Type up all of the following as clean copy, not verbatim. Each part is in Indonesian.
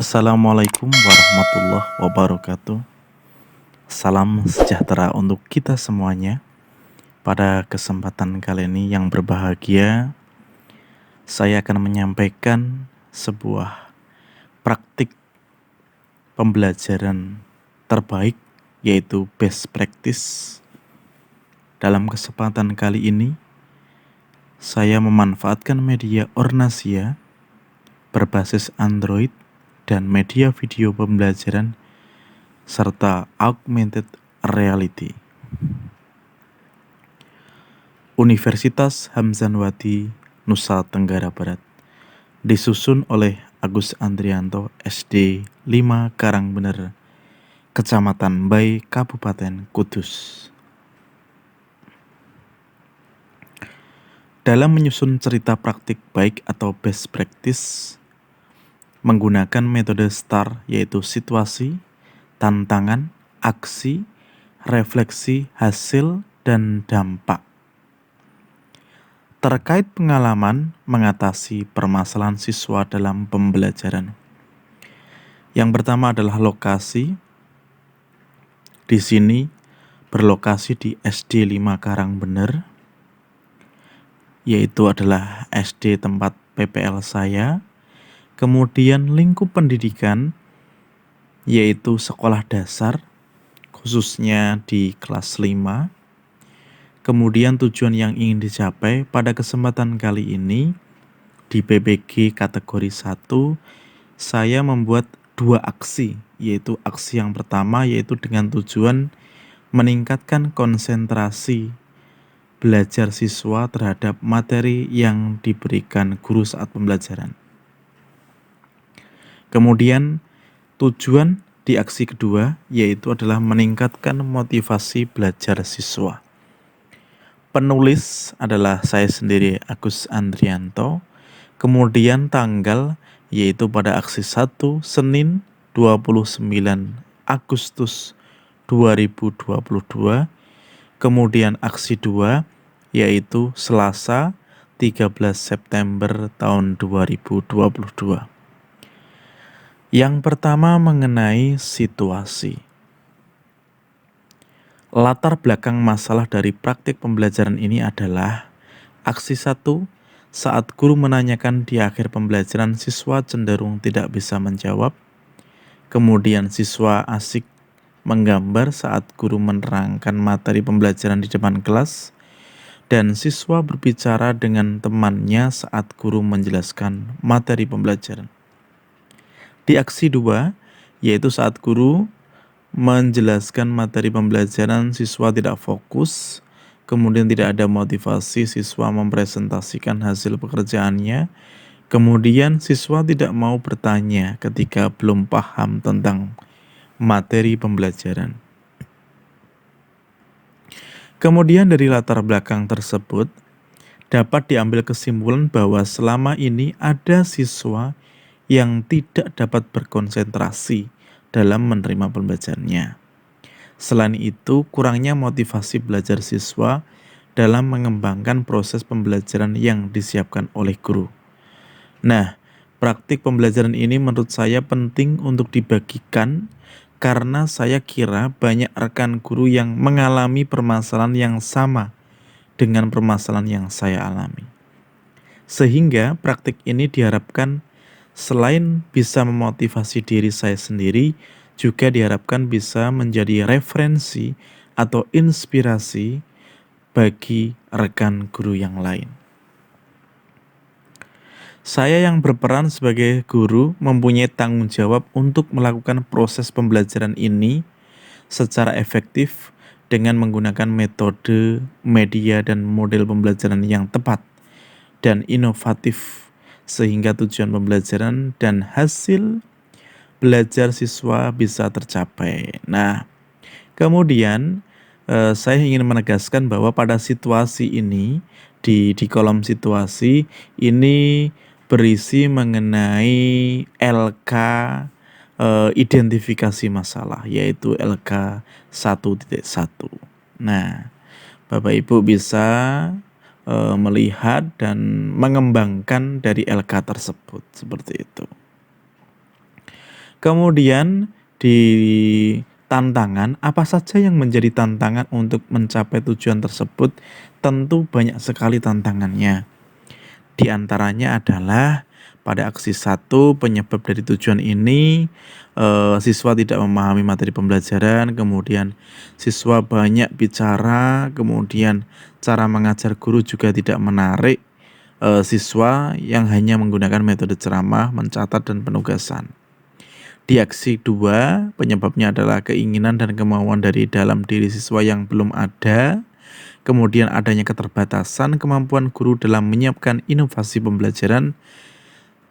Assalamualaikum warahmatullahi wabarakatuh. Salam sejahtera untuk kita semuanya. Pada kesempatan kali ini yang berbahagia, saya akan menyampaikan sebuah praktik pembelajaran terbaik, yaitu best practice. Dalam kesempatan kali ini, saya memanfaatkan media Ornasia berbasis Android dan media video pembelajaran serta augmented reality. Universitas Hamzanwati, Nusa Tenggara Barat, disusun oleh Agus Andrianto, SD 5 Karangbener, Kecamatan Bay, Kabupaten Kudus. Dalam menyusun cerita praktik baik atau best practice, menggunakan metode STAR, yaitu situasi, tantangan, aksi, refleksi, hasil, dan dampak. Terkait pengalaman mengatasi permasalahan siswa dalam pembelajaran. Yang pertama adalah lokasi. Di sini berlokasi di SD 5 Karangbener, yaitu adalah SD tempat PPL saya. Kemudian lingkup pendidikan, yaitu sekolah dasar, khususnya di kelas 5. Kemudian tujuan yang ingin dicapai pada kesempatan kali ini, di PPG kategori 1, saya membuat 2 aksi, yaitu aksi yang pertama yaitu dengan tujuan meningkatkan konsentrasi belajar siswa terhadap materi yang diberikan guru saat pembelajaran. Kemudian tujuan di aksi kedua yaitu adalah meningkatkan motivasi belajar siswa. Penulis adalah saya sendiri, Agus Andrianto. Kemudian tanggal yaitu pada aksi 1 Senin 29 Agustus 2022. Kemudian aksi 2 yaitu Selasa 13 September tahun 2022. Yang pertama mengenai situasi. Latar belakang masalah dari praktik pembelajaran ini adalah aksi 1, saat guru menanyakan di akhir pembelajaran siswa cenderung tidak bisa menjawab. Kemudian siswa asik menggambar saat guru menerangkan materi pembelajaran di depan kelas. Dan siswa berbicara dengan temannya saat guru menjelaskan materi pembelajaran. Di aksi 2, yaitu saat guru menjelaskan materi pembelajaran, siswa tidak fokus, kemudian tidak ada motivasi siswa mempresentasikan hasil pekerjaannya, kemudian siswa tidak mau bertanya ketika belum paham tentang materi pembelajaran. Kemudian dari latar belakang tersebut, dapat diambil kesimpulan bahwa selama ini ada siswa yang tidak dapat berkonsentrasi dalam menerima pembelajarannya. Selain itu, kurangnya motivasi belajar siswa dalam mengembangkan proses pembelajaran yang disiapkan oleh guru. Nah, praktik pembelajaran ini menurut saya penting untuk dibagikan karena saya kira banyak rekan guru yang mengalami permasalahan yang sama dengan permasalahan yang saya alami. Sehingga praktik ini diharapkan selain bisa memotivasi diri saya sendiri, juga diharapkan bisa menjadi referensi atau inspirasi bagi rekan guru yang lain. Saya yang berperan sebagai guru mempunyai tanggung jawab untuk melakukan proses pembelajaran ini secara efektif dengan menggunakan metode, media, dan model pembelajaran yang tepat dan inovatif sehingga tujuan pembelajaran dan hasil belajar siswa bisa tercapai. Nah, kemudian saya ingin menegaskan bahwa pada situasi ini, di kolom situasi ini berisi mengenai LK identifikasi masalah, yaitu LK 1.1. Nah, Bapak Ibu bisa melihat dan mengembangkan dari LK tersebut seperti itu. Kemudian di tantangan, apa saja yang menjadi tantangan untuk mencapai tujuan tersebut? Tentu banyak sekali tantangannya. Di antaranya adalah pada aksi 1 penyebab dari tujuan ini siswa tidak memahami materi pembelajaran, kemudian siswa banyak bicara, kemudian cara mengajar guru juga tidak menarik siswa yang hanya menggunakan metode ceramah, mencatat, dan penugasan. Di aksi 2, penyebabnya adalah keinginan dan kemauan dari dalam diri siswa yang belum ada, kemudian adanya keterbatasan kemampuan guru dalam menyiapkan inovasi pembelajaran,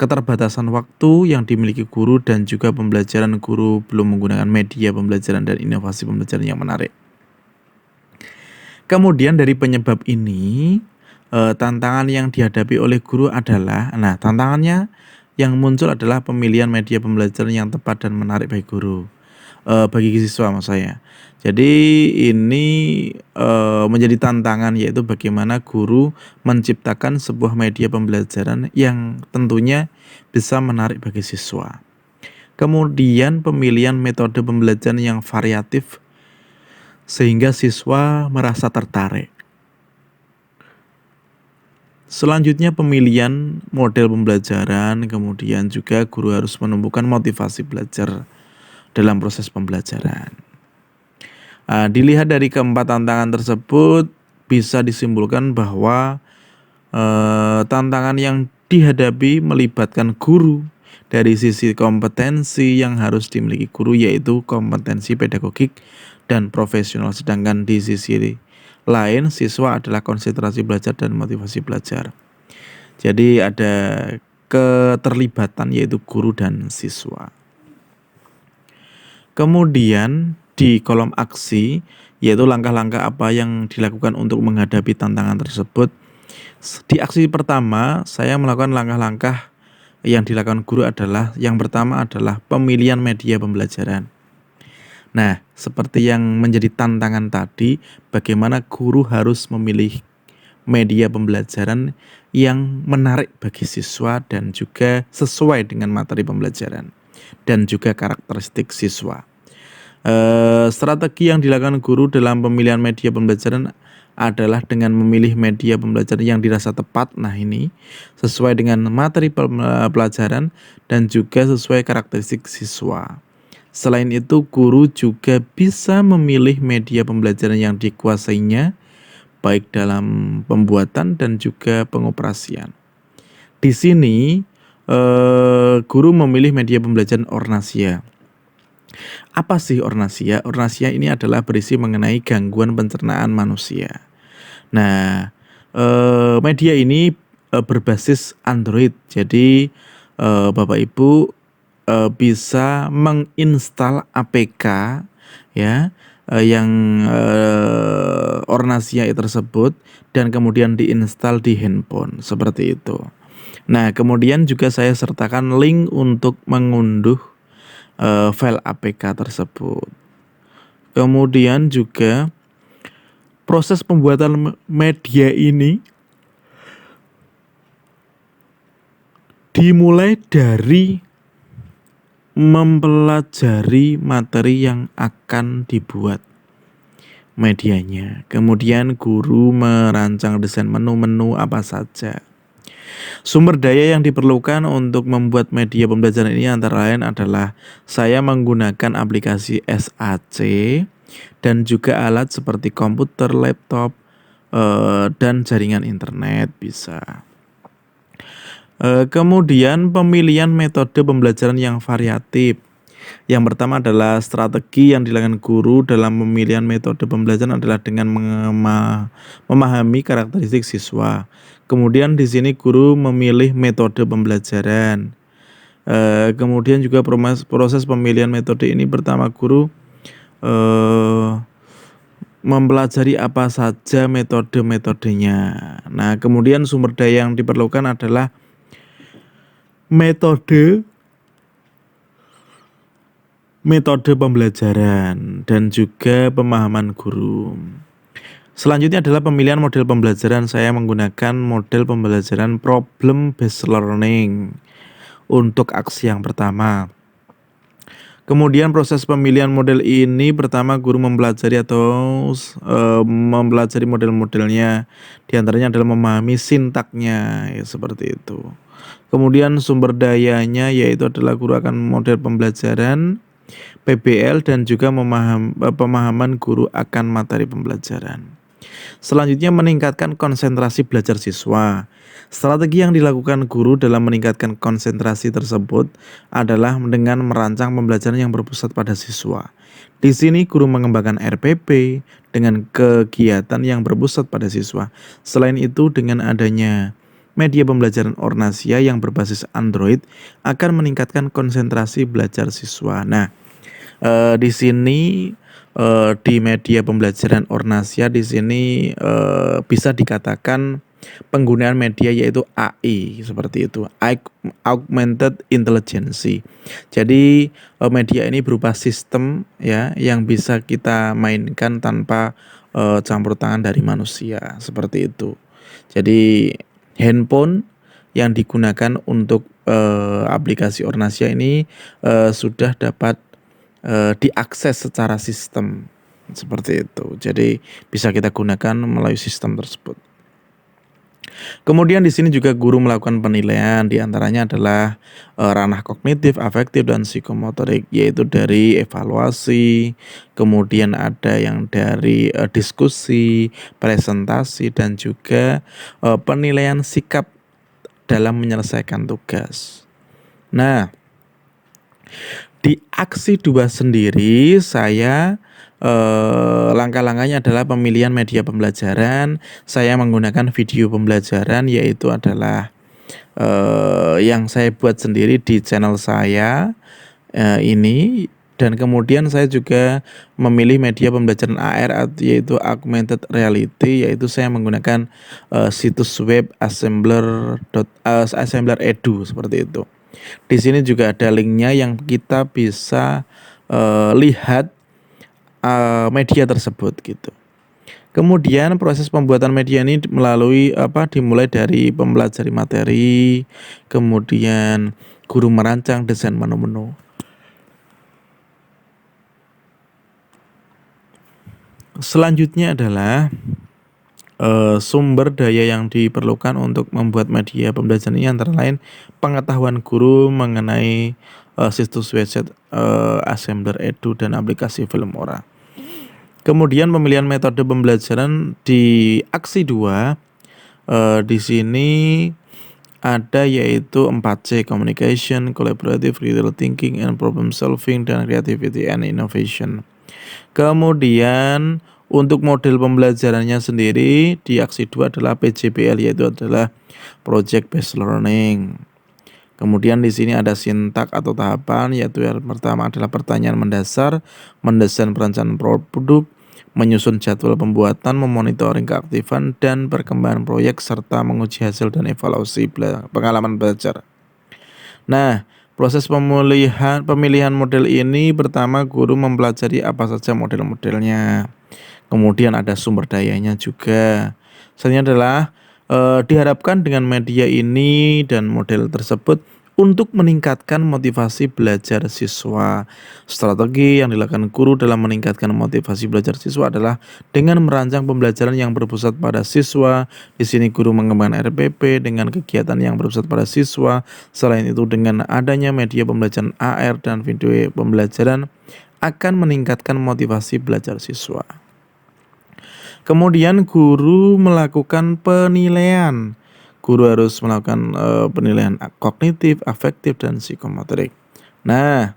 keterbatasan waktu yang dimiliki guru, dan juga pembelajaran guru belum menggunakan media pembelajaran dan inovasi pembelajaran yang menarik. Kemudian dari penyebab ini, tantangan yang dihadapi oleh guru adalah, tantangannya yang muncul adalah pemilihan media pembelajaran yang tepat dan menarik bagi guru, bagi siswa maksud saya. Jadi ini menjadi tantangan, yaitu bagaimana guru menciptakan sebuah media pembelajaran yang tentunya bisa menarik bagi siswa. Kemudian pemilihan metode pembelajaran yang variatif sehingga siswa merasa tertarik. Selanjutnya pemilihan model pembelajaran, kemudian juga guru harus menumbuhkan motivasi belajar dalam proses pembelajaran. Dilihat dari keempat tantangan tersebut, bisa disimpulkan bahwa tantangan yang dihadapi melibatkan guru dari sisi kompetensi yang harus dimiliki guru, yaitu kompetensi pedagogik dan profesional, sedangkan di sisi lain siswa adalah konsentrasi belajar dan motivasi belajar. Jadi ada keterlibatan yaitu guru dan siswa. Kemudian di kolom aksi, yaitu langkah-langkah apa yang dilakukan untuk menghadapi tantangan tersebut. Di aksi pertama, saya melakukan langkah-langkah yang dilakukan guru adalah, yang pertama adalah pemilihan media pembelajaran. Nah, seperti yang menjadi tantangan tadi, bagaimana guru harus memilih media pembelajaran yang menarik bagi siswa dan juga sesuai dengan materi pembelajaran dan juga karakteristik siswa. Strategi yang dilakukan guru dalam pemilihan media pembelajaran adalah dengan memilih media pembelajaran yang dirasa tepat, ini sesuai dengan materi pelajaran dan juga sesuai karakteristik siswa. Selain itu, guru juga bisa memilih media pembelajaran yang dikuasainya, baik dalam pembuatan dan juga pengoperasian. Di sini, guru memilih media pembelajaran Ornasia. Apa sih Ornasia? Ornasia ini adalah berisi mengenai gangguan pencernaan manusia. Nah, media ini berbasis Android. Jadi, Bapak Ibu bisa menginstal APK ya yang Ornasia tersebut dan kemudian diinstal di handphone seperti itu. Nah, kemudian juga saya sertakan link untuk mengunduh file APK tersebut. Kemudian juga proses pembuatan media ini dimulai dari mempelajari materi yang akan dibuat medianya. Kemudian guru merancang desain menu-menu apa saja. Sumber daya yang diperlukan untuk membuat media pembelajaran ini antara lain adalah saya menggunakan aplikasi SAC dan juga alat seperti komputer, laptop, dan jaringan internet bisa. Kemudian pemilihan metode pembelajaran yang variatif. Yang pertama adalah strategi yang dilakukan guru dalam pemilihan metode pembelajaran adalah dengan memahami karakteristik siswa. Kemudian di sini guru memilih metode pembelajaran. Kemudian juga proses pemilihan metode ini, pertama guru mempelajari apa saja metode-metodenya. Nah, kemudian sumber daya yang diperlukan adalah metode pembelajaran dan juga pemahaman guru. Selanjutnya adalah pemilihan model pembelajaran. Saya menggunakan model pembelajaran problem based learning untuk aksi yang pertama. Kemudian proses pemilihan model ini pertama guru mempelajari mempelajari model-modelnya. Di antaranya adalah memahami sintaknya, ya seperti itu. Kemudian sumber dayanya yaitu adalah guru akan model pembelajaran, PBL dan juga pemahaman guru akan materi pembelajaran. Selanjutnya meningkatkan konsentrasi belajar siswa. Strategi yang dilakukan guru dalam meningkatkan konsentrasi tersebut adalah dengan merancang pembelajaran yang berpusat pada siswa. Di sini guru mengembangkan RPP dengan kegiatan yang berpusat pada siswa. Selain itu dengan adanya media pembelajaran Ornasia yang berbasis Android akan meningkatkan konsentrasi belajar siswa. Nah, di sini di media pembelajaran Ornasia di sini bisa dikatakan penggunaan media yaitu AI seperti itu, augmented intelligence. Jadi media ini berupa sistem ya yang bisa kita mainkan tanpa campur tangan dari manusia seperti itu. Jadi handphone yang digunakan untuk aplikasi Ornasia ini sudah dapat diakses secara sistem seperti itu. Jadi bisa kita gunakan melalui sistem tersebut. Kemudian di sini juga guru melakukan penilaian, di antaranya adalah ranah kognitif, afektif dan psikomotorik, yaitu dari evaluasi, kemudian ada yang dari diskusi, presentasi dan juga penilaian sikap dalam menyelesaikan tugas. Nah, di aksi 2 sendiri saya langkah-langkahnya adalah pemilihan media pembelajaran. Saya menggunakan video pembelajaran yaitu adalah yang saya buat sendiri di channel saya ini, dan kemudian saya juga memilih media pembelajaran AR yaitu augmented reality, yaitu saya menggunakan situs web assembler.edu seperti itu. Di sini juga ada linknya yang kita bisa lihat media tersebut gitu. Kemudian proses pembuatan media ini dimulai dari mempelajari materi, kemudian guru merancang desain menu-menu. Selanjutnya adalah sumber daya yang diperlukan untuk membuat media pembelajaran ini antara lain pengetahuan guru mengenai situs website Assembler Edu dan aplikasi Filmora. Kemudian pemilihan metode pembelajaran di aksi 2 di sini ada yaitu 4C, communication, collaborative, critical thinking, and problem solving, dan creativity and innovation. Kemudian untuk model pembelajarannya sendiri di aksi 2 adalah PJBL, yaitu adalah project based learning. Kemudian di sini ada sintak atau tahapan, yaitu yang pertama adalah pertanyaan mendasar, mendesain perencanaan produk, menyusun jadwal pembuatan, memonitoring keaktifan dan perkembangan proyek, serta menguji hasil dan evaluasi pengalaman belajar. Nah, proses pemilihan model ini pertama guru mempelajari apa saja model-modelnya. Kemudian ada sumber dayanya juga. Selanjutnya adalah diharapkan dengan media ini dan model tersebut untuk meningkatkan motivasi belajar siswa. Strategi yang dilakukan guru dalam meningkatkan motivasi belajar siswa adalah dengan merancang pembelajaran yang berpusat pada siswa. Di sini guru mengembangkan RPP dengan kegiatan yang berpusat pada siswa. Selain itu dengan adanya media pembelajaran AR dan video pembelajaran akan meningkatkan motivasi belajar siswa. Kemudian guru melakukan penilaian. Guru harus melakukan penilaian kognitif, afektif, dan psikomotorik. Nah,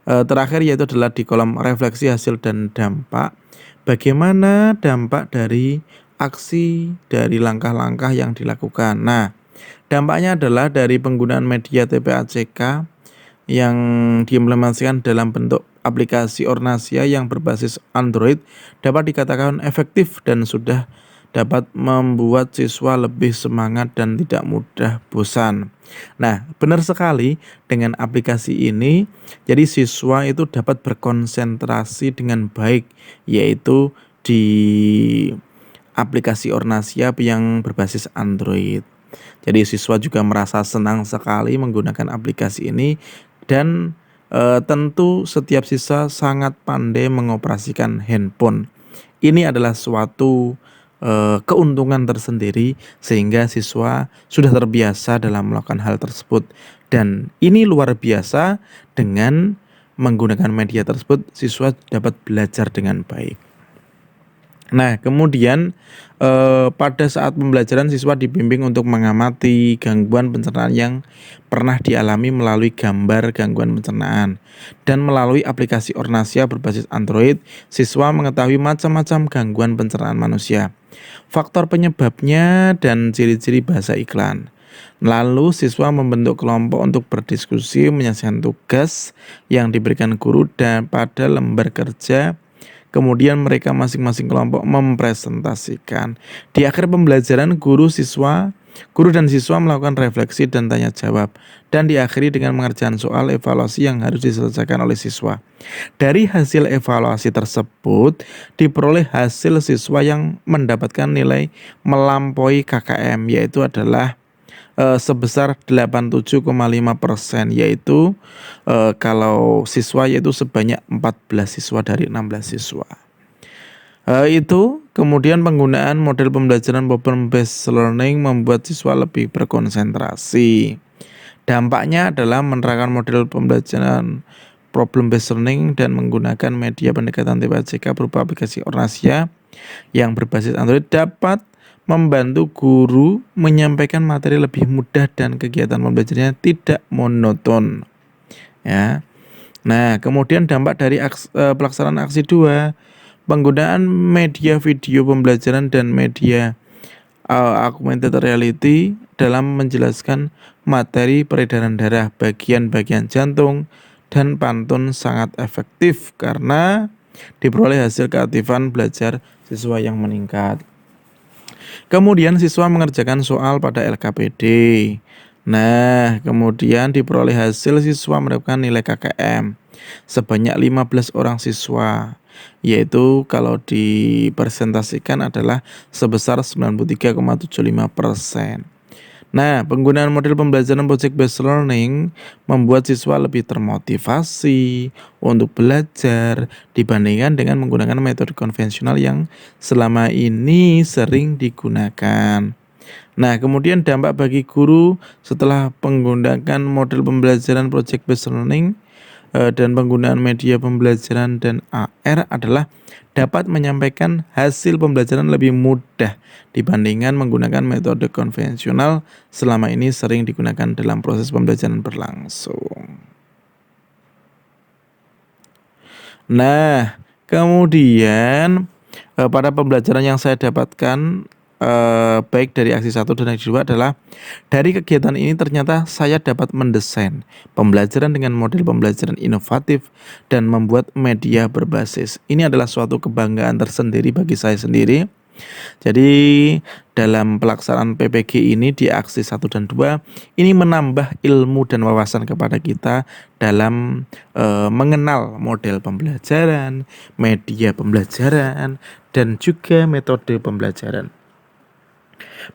terakhir yaitu adalah di kolom refleksi hasil dan dampak. Bagaimana dampak dari aksi dari langkah-langkah yang dilakukan. Nah, dampaknya adalah dari penggunaan media TPACK yang diimplementasikan dalam bentuk aplikasi Ornasia yang berbasis Android dapat dikatakan efektif dan sudah dapat membuat siswa lebih semangat dan tidak mudah bosan. Nah, benar sekali dengan aplikasi ini, jadi siswa itu dapat berkonsentrasi dengan baik, yaitu di aplikasi Ornasia yang berbasis Android. Jadi siswa juga merasa senang sekali menggunakan aplikasi ini dan tentu setiap siswa sangat pandai mengoperasikan handphone. Ini adalah suatu keuntungan tersendiri sehingga siswa sudah terbiasa dalam melakukan hal tersebut, dan ini luar biasa dengan menggunakan media tersebut siswa dapat belajar dengan baik. Nah, kemudian pada saat pembelajaran siswa dibimbing untuk mengamati gangguan pencernaan yang pernah dialami melalui gambar gangguan pencernaan. Dan melalui aplikasi Ornasia berbasis Android, siswa mengetahui macam-macam gangguan pencernaan manusia, faktor penyebabnya, dan ciri-ciri bahasa iklan. Lalu siswa membentuk kelompok untuk berdiskusi menyelesaikan tugas yang diberikan guru dan pada lembar kerja. Kemudian mereka masing-masing kelompok mempresentasikan. Di akhir pembelajaran guru dan siswa melakukan refleksi dan tanya jawab, dan diakhiri dengan mengerjakan soal evaluasi yang harus diselesaikan oleh siswa. Dari hasil evaluasi tersebut diperoleh hasil siswa yang mendapatkan nilai melampaui KKM, yaitu adalah sebesar 87,5%, yaitu kalau siswa yaitu sebanyak 14 siswa dari 16 siswa. Itu kemudian penggunaan model pembelajaran problem based learning membuat siswa lebih berkonsentrasi. Dampaknya adalah menerapkan model pembelajaran problem based learning dan menggunakan media pendekatan TPAJK berupa aplikasi Ornasia yang berbasis Android dapat membantu guru menyampaikan materi lebih mudah dan kegiatan pembelajarannya tidak monoton. Ya. Nah, kemudian dampak dari pelaksanaan aksi 2, penggunaan media video pembelajaran dan media augmented reality dalam menjelaskan materi peredaran darah, bagian-bagian jantung, dan pantun sangat efektif karena diperoleh hasil keaktifan belajar siswa yang meningkat. Kemudian siswa mengerjakan soal pada LKPD. Nah, kemudian diperoleh hasil siswa mendapatkan nilai KKM sebanyak 15 orang siswa, yaitu kalau dipresentasikan adalah sebesar 93,75%. Nah, penggunaan model pembelajaran project based learning membuat siswa lebih termotivasi untuk belajar dibandingkan dengan menggunakan metode konvensional yang selama ini sering digunakan. Nah, kemudian dampak bagi guru setelah menggunakan model pembelajaran project based learning dan penggunaan media pembelajaran dan AR adalah dapat menyampaikan hasil pembelajaran lebih mudah dibandingkan menggunakan metode konvensional selama ini sering digunakan dalam proses pembelajaran berlangsung. Nah, kemudian pada pembelajaran yang saya dapatkan baik dari aksi 1 dan aksi 2 adalah dari kegiatan ini ternyata saya dapat mendesain pembelajaran dengan model pembelajaran inovatif dan membuat media berbasis. Ini adalah suatu kebanggaan tersendiri bagi saya sendiri. Jadi dalam pelaksanaan PPG ini di aksi 1 dan 2 ini menambah ilmu dan wawasan kepada kita dalam mengenal model pembelajaran, media pembelajaran, dan juga metode pembelajaran.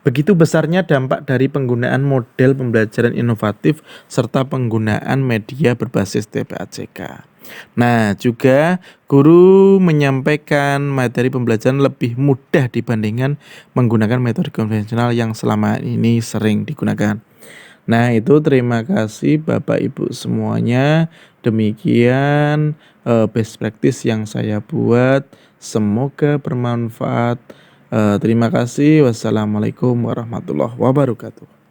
Begitu besarnya dampak dari penggunaan model pembelajaran inovatif serta penggunaan media berbasis TPAJK. Nah, juga guru menyampaikan materi pembelajaran lebih mudah dibandingkan menggunakan metode konvensional yang selama ini sering digunakan. Nah, itu terima kasih Bapak Ibu semuanya. Demikian best practice yang saya buat. Semoga bermanfaat. Terima kasih. Wassalamualaikum warahmatullahi wabarakatuh.